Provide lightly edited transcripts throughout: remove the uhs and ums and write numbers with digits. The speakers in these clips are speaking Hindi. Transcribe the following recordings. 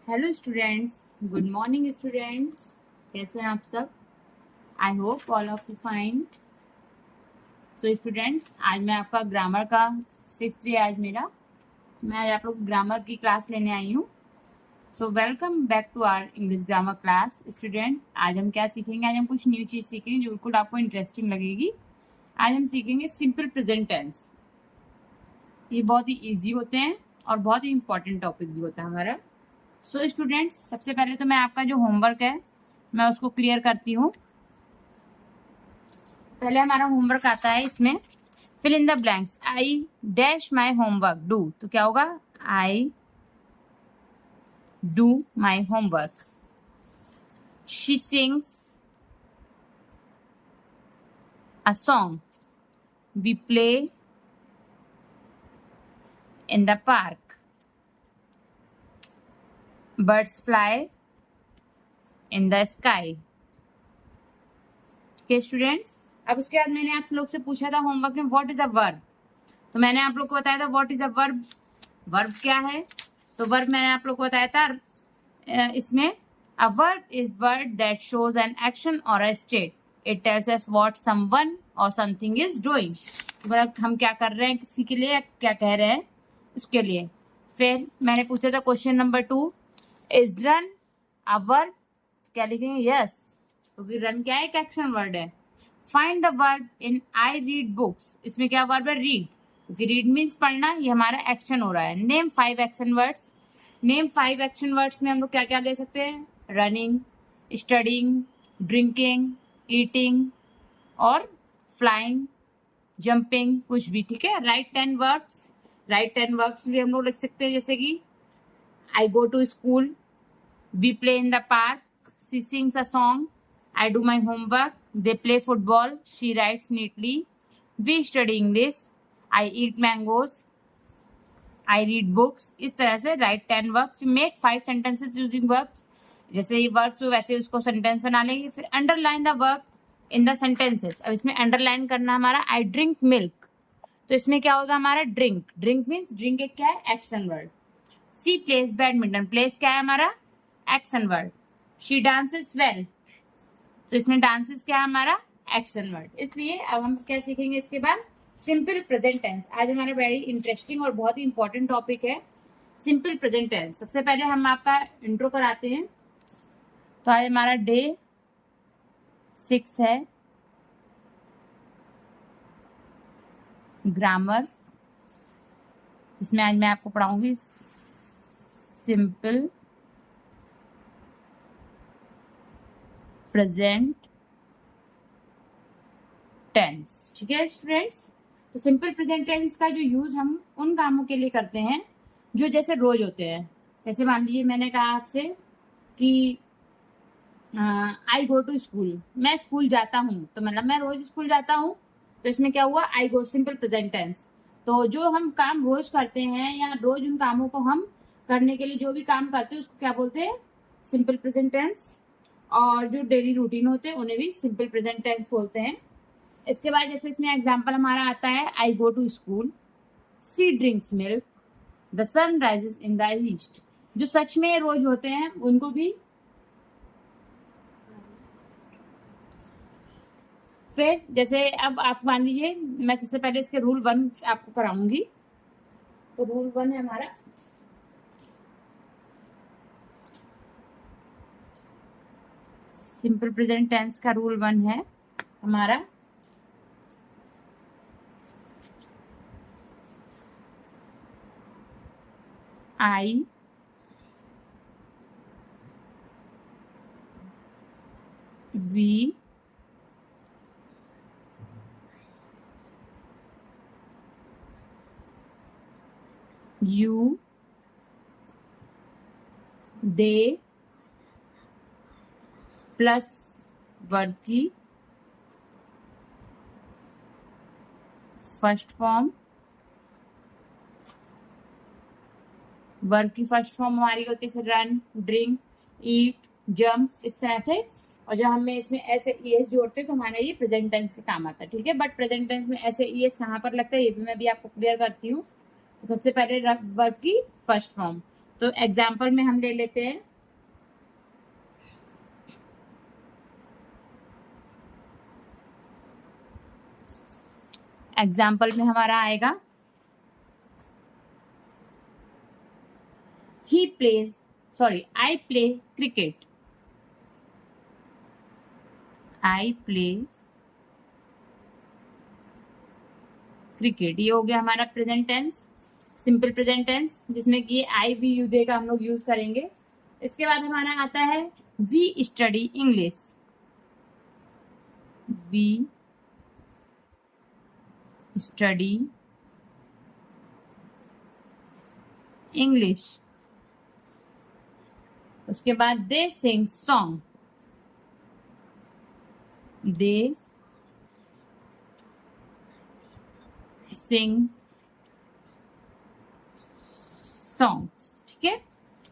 Hello students, good morning students. कैसे हैं आप सब? I hope all of you fine. So students, आज मैं आपका ग्रामर का 6th डे आज मेरा। मैं आज आप लोग ग्रामर की क्लास लेने आई हूँ। So welcome back to our English grammar class. Student, आज हम क्या सीखेंगे? आज हम कुछ न्यू चीज़ सीखेंगे जो बिल्कुल आपको इंटरेस्टिंग लगेगी। आज हम सीखेंगे सिंपल प्रेजेंट टेंस। ये बहुत ही ईजी होते हैं और बहुत ही इंपॉर्टेंट टॉपिक भी होता है हमारा। सो स्टूडेंट्स, सबसे पहले तो मैं आपका जो होमवर्क है मैं उसको क्लियर करती हूँ। पहले हमारा होमवर्क आता है, इसमें fill in the blanks. I dash my homework do, तो क्या होगा? I do my homework. She sings a song. We play in the park. Birds fly in the sky. ठीक स्टूडेंट्स, अब उसके बाद मैंने आप लोग से पूछा था होमवर्क में व्हाट इज अ वर्ब। तो मैंने आप लोग को बताया था what is a verb. Verb क्या है? तो वर्ब मैंने आप लोग को बताया था, इसमें a verb is word that shows an action और a state. It tells us what someone और समथिंग इज डूइंग। मतलब हम क्या कर रहे हैं किसी के लिए, क्या कह रहे हैं उसके लिए। फिर मैंने पूछा था question number 2, is run a verb? क्या लिखेंगे? यस, क्योंकि रन क्या है? एक एक्शन वर्ड है। Find the verb in I read books. इसमें क्या वर्ब है? रीड, क्योंकि रीड मीन्स पढ़ना, ये हमारा एक्शन हो रहा है। Name 5 action words. Name 5 action words में हम लोग क्या क्या ले सकते हैं? रनिंग, स्टडिंग, ड्रिंकिंग, ईटिंग और फ्लाइंग, जंपिंग, कुछ भी। ठीक है। Right 10 verbs. राइट 10 वर्ब्स भी हम लोग लिख सकते हैं, जैसे कि I go to school, we play in the park, she sings a song, I do my homework, they play football, she writes neatly, we study English, I eat mangoes, I read books। इस तरह से write 10 verbs, make 5 sentences using verbs। जैसे ये verbs हो वैसे उसको sentence बना लेंगे। फिर underline the verbs in the sentences। अब इसमें underline करना हमारा I drink milk, तो इसमें क्या होगा हमारा? drink। drink means drink एक क्या है? action word। she plays badminton, plays क्या है हमारा? action word। she dances well, तो इसमें डांसेस क्या है हमारा? Action word. इसलिए अब हम क्या सीखेंगे इसके बाद? Simple present tense. आज हमारा वेरी इंटरेस्टिंग और बहुत ही इंपॉर्टेंट टॉपिक है सिंपल प्रेजेंट टेंस। सबसे पहले हम आपका इंट्रो कराते हैं। तो आज हमारा डे 6 है ग्रामर, जिसमें आज मैं आपको पढ़ाऊंगी सिंपल प्रेजेंट टेंस। ठीक है स्टूडेंट्स, तो सिंपल प्रेजेंट टेंस का जो यूज हम उन कामों के लिए करते हैं जो जैसे रोज होते हैं। जैसे मान लीजिए मैंने कहा आपसे कि आई गो टू स्कूल, मैं स्कूल जाता हूँ, तो मतलब मैं रोज स्कूल जाता हूँ। तो इसमें क्या हुआ? आई गो, सिंपल प्रेजेंट टेंस। तो जो हम काम रोज करते हैं या रोज उन कामों को हम करने के लिए जो भी काम करते हैं उसको क्या बोलते हैं? Simple present tense. और जो डेली रूटीन होते हैं उन्हें भी सिंपल प्रेजेंट टेंस बोलते हैं। इसके बाद जैसे इसमें एग्जाम्पल हमारा आता है, I go to school, she drinks milk, the sun rises in the east. जो सच में रोज होते हैं उनको भी। फिर जैसे अब आप मान लीजिए, मैं सबसे पहले इसके रूल 1 आपको कराऊंगी। तो रूल 1 है हमारा, सिंपल प्रेजेंट टेंस का रूल 1 है हमारा, I we you they plus verb की फर्स्ट फॉर्म। वर्ब की फर्स्ट फॉर्म हमारी होती है रन, ड्रिंक, ईट, जंप, इस तरह से। और जब हमें इसमें ऐसे ईएस जोड़ते हैं तो हमारा ये प्रेजेंट टेंस के काम आता है। ठीक है, बट प्रेजेंट टेंस में ऐसे ईएस कहाँ पर लगता है ये भी मैं भी आपको क्लियर करती हूँ। तो सबसे पहले वर्ब की फर्स्ट फॉर्म, तो एग्जाम्पल में हम ले लेते हैं, एग्जाम्पल में हमारा आएगा I play cricket. I play cricket. ये हो गया हमारा present tense, simple present tense, जिसमें कि आई वी यू दे का हम लोग यूज करेंगे। इसके बाद हमारा आता है we study English. We study English. उसके बाद दे सिंग सॉन्ग। दे सिंग सॉन्ग्स। ठीक है,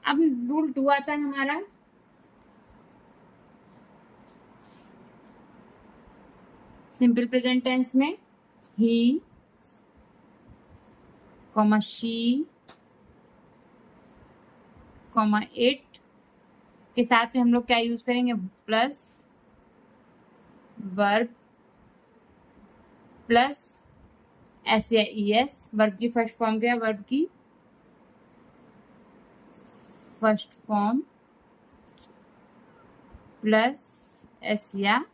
अब रूल 2 आता है हमारा, सिंपल प्रेजेंट टेंस में ही, शी, इट के साथ में हम लोग क्या यूज करेंगे, प्लस वर्ब प्लस एस या ई एस। वर्ब की फर्स्ट फॉर्म क्या है, वर्ब की फर्स्ट फॉर्म प्लस एस या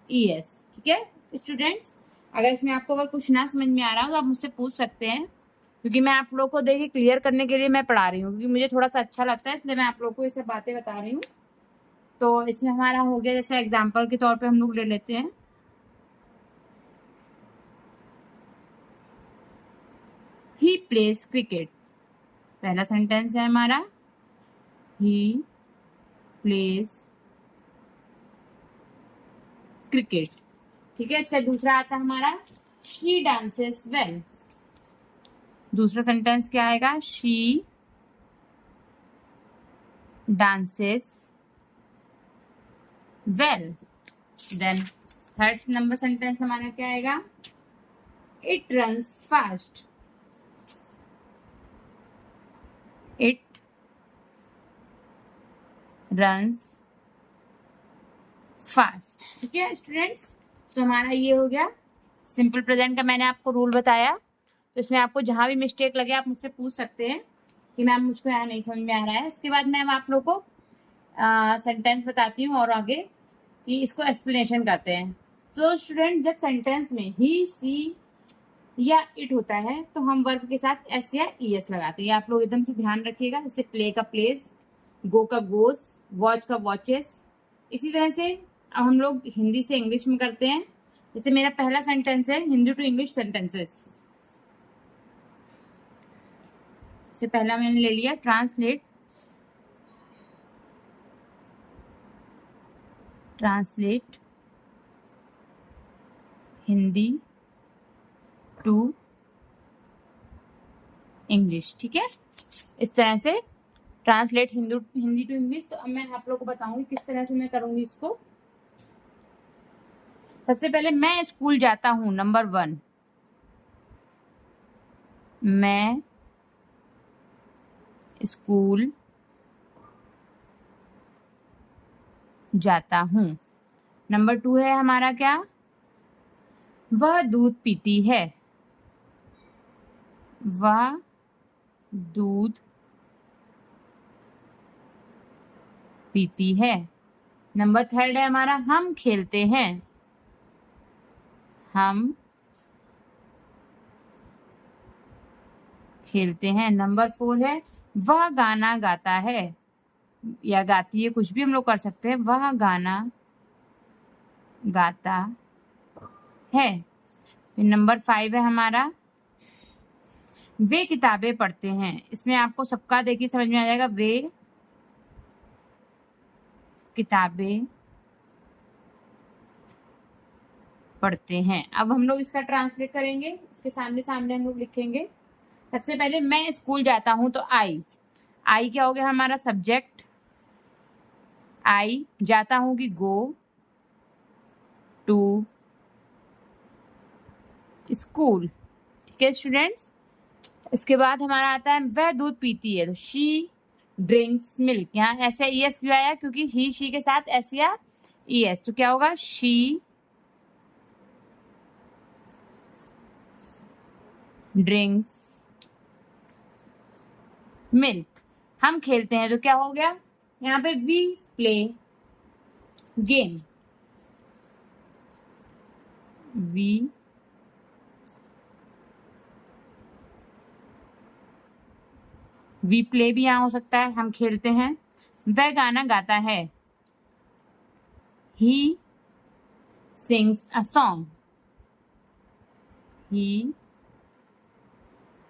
ई एस। ठीक है स्टूडेंट्स, अगर इसमें आपको अगर कुछ ना समझ में आ रहा हो तो आप मुझसे पूछ सकते हैं, क्योंकि मैं आप लोगों को देखिए क्लियर करने के लिए मैं पढ़ा रही हूँ, क्योंकि मुझे थोड़ा सा अच्छा लगता है, इसलिए मैं आप लोगों को ये सब बातें बता रही हूँ। तो इसमें हमारा हो गया, जैसे एग्जाम्पल के तौर पे हम लोग ले लेते हैं, ही प्लेज क्रिकेट। पहला सेंटेंस है हमारा ही प्लेज क्रिकेट। ठीक है, इसका दूसरा आता है हमारा शी डांसेस वेल। दूसरा सेंटेंस क्या आएगा, she dances well. Then third number sentence हमारा क्या आएगा, it runs fast. It runs fast. ठीक है स्टूडेंट्स, तो हमारा ये हो गया सिंपल प्रेजेंट का, मैंने आपको रूल बताया। तो इसमें आपको जहां भी मिस्टेक लगे आप मुझसे पूछ सकते हैं कि मैम मुझको यहाँ नहीं समझ में आ रहा है। इसके बाद मैं आप लोग को सेंटेंस बताती हूँ और आगे कि इसको एक्सप्लेनेशन करते हैं। तो स्टूडेंट, जब सेंटेंस में ही, सी या इट होता है तो हम वर्ब के साथ एस या ई एस लगाते हैं। आप लोग एकदम से ध्यान रखिएगा, जैसे प्ले का प्लेस, गो का गोस, वॉच का वॉचेस। इसी तरह से अब हम लोग हिंदी से इंग्लिश में करते हैं। जैसे मेरा पहला सेंटेंस है हिंदी टू इंग्लिश सेंटेंसेस। से पहला मैंने ले लिया ट्रांसलेट हिंदी टू इंग्लिश। ठीक है, इस तरह से ट्रांसलेट हिंदी टू इंग्लिश। तो अब मैं आप लोगों को बताऊंगी किस तरह से मैं करूंगी इसको। सबसे पहले मैं स्कूल जाता हूं, नंबर 1, मैं स्कूल जाता हूं। नंबर 2 है हमारा क्या, वह दूध पीती है। वह दूध पीती है। नंबर 3 है हमारा, हम खेलते हैं। हम खेलते हैं। नंबर 4 है, वह गाना गाता है या गाती है, कुछ भी हम लोग कर सकते हैं। वह गाना गाता है। फिर नंबर 5 है हमारा, वे किताबें पढ़ते हैं। इसमें आपको सबका देखिए समझ में आ जाएगा, वे किताबें पढ़ते हैं। अब हम लोग इसका ट्रांसलेट करेंगे, इसके सामने सामने हम लोग लिखेंगे। सबसे पहले मैं स्कूल जाता हूं तो आई क्या हो गया हमारा, सब्जेक्ट। आई जाता हूं कि गो टू स्कूल। ठीक है स्टूडेंट्स, इसके बाद हमारा आता है वह दूध पीती है, तो शी ड्रिंक्स मिल्क। यहाँ एस या ई एस क्यों आया? क्योंकि ही शी के साथ एस या ई एस, तो क्या होगा? She drinks milk. हम खेलते हैं, तो क्या हो गया? यहाँ पे we play game, we play भी यहाँ हो सकता है, हम खेलते हैं। वह गाना गाता है, he sings a song, he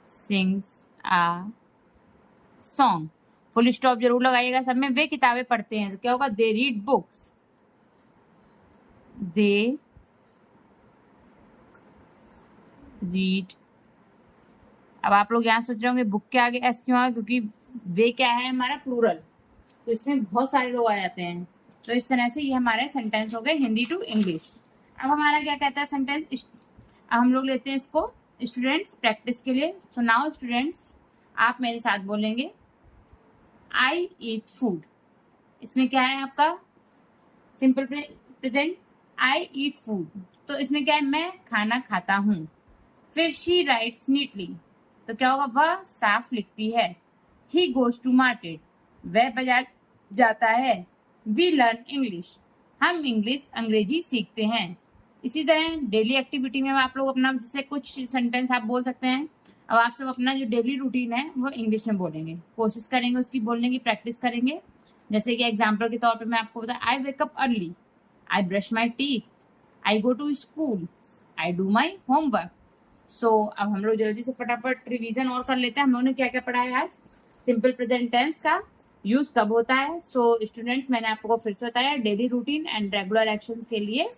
sings a song. Full stop जरूर लगाइएगा सब में। वे किताबें पढ़ते हैं, तो क्या होगा? They read books, they read. अब आप लोग यहाँ सोच रहे होंगे बुक के आगे एस क्यों आ? क्योंकि वे क्या है? हमारा प्लूरल, तो इसमें बहुत सारे लोग आ जाते हैं। तो इस तरह से ये हमारे सेंटेंस हो गए हिंदी टू इंग्लिश। अब हमारा क्या कहता है सेंटेंस? अब हम लोग लेते हैं इसको स्टूडेंट्स प्रैक्टिस के लिए। सो नाउ स्टूडेंट्स, आप मेरे साथ बोलेंगे आई ईट फूड। इसमें क्या है आपका? सिंपल प्रेजेंट, आई ईट फूड। तो इसमें क्या है? मैं खाना खाता हूँ। फिर शी राइट्स नीटली, तो क्या होगा? वह साफ लिखती है। ही गोज टू मार्केट, वह बाजार जाता है। वी लर्न इंग्लिश, हम अंग्रेजी सीखते हैं। इसी तरह डेली एक्टिविटी में आप लोग अपना जैसे कुछ सेंटेंस आप बोल सकते हैं। अब आप सब अपना जो डेली रूटीन है वो इंग्लिश में बोलेंगे, कोशिश करेंगे उसकी बोलने की, प्रैक्टिस करेंगे। जैसे कि एग्जाम्पल के तौर पे मैं आपको बता, I wake up early, I brush my teeth, I go to school, I do my homework. So अब हम लोग जल्दी से फटाफट रिवीजन और कर लेते हैं। हम लोगों ने क्या क्या पढ़ा है आज? सिंपल प्रेजेंट टेंस का यूज कब होता है। सो स्टूडेंट्स, मैंने आपको फिर से बताया, daily routine and regular actions के लिए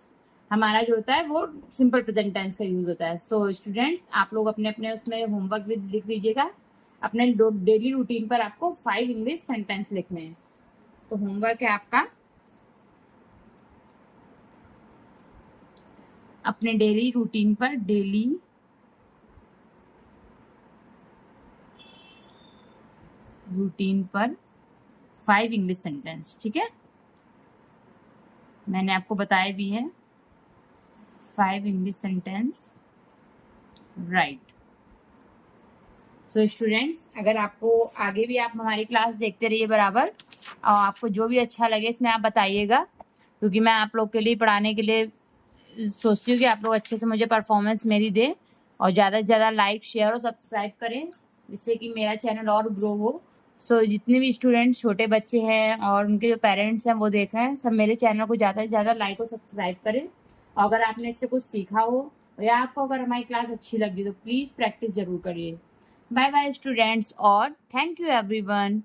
हमारा जो होता है वो सिंपल प्रेजेंट टेंस का यूज होता है। सो स्टूडेंट्स, आप लोग अपने अपने उसमें होमवर्क भी लिख लीजिएगा। अपने डेली रूटीन पर आपको 5 इंग्लिश सेंटेंस लिखने हैं। तो होमवर्क है आपका, अपने डेली रूटीन पर 5 इंग्लिश सेंटेंस, ठीक है? मैंने आपको बताया भी है 5 इंग्लिश सेंटेंस, राइट। तो स्टूडेंट्स, अगर आपको आगे भी आप हमारी क्लास देखते रहिए बराबर, और आपको जो भी अच्छा लगे इसमें आप बताइएगा, क्योंकि मैं आप लोग के लिए पढ़ाने के लिए सोचती हूँ कि आप लोग अच्छे से मुझे परफॉर्मेंस मेरी दें, और ज़्यादा से ज़्यादा लाइक, शेयर और सब्सक्राइब करें, जिससे कि मेरा चैनल और ग्रो हो। सो जितने भी स्टूडेंट्स, छोटे बच्चे हैं और उनके जो पेरेंट्स हैं वो देख रहे हैं, सब मेरे चैनल को ज़्यादा से ज़्यादा लाइक और सब्सक्राइब करें। और अगर आपने इससे कुछ सीखा हो या आपको अगर हमारी क्लास अच्छी लगी तो प्लीज़ प्रैक्टिस जरूर करिए। बाय बाय स्टूडेंट्स, और थैंक यू एवरीवन।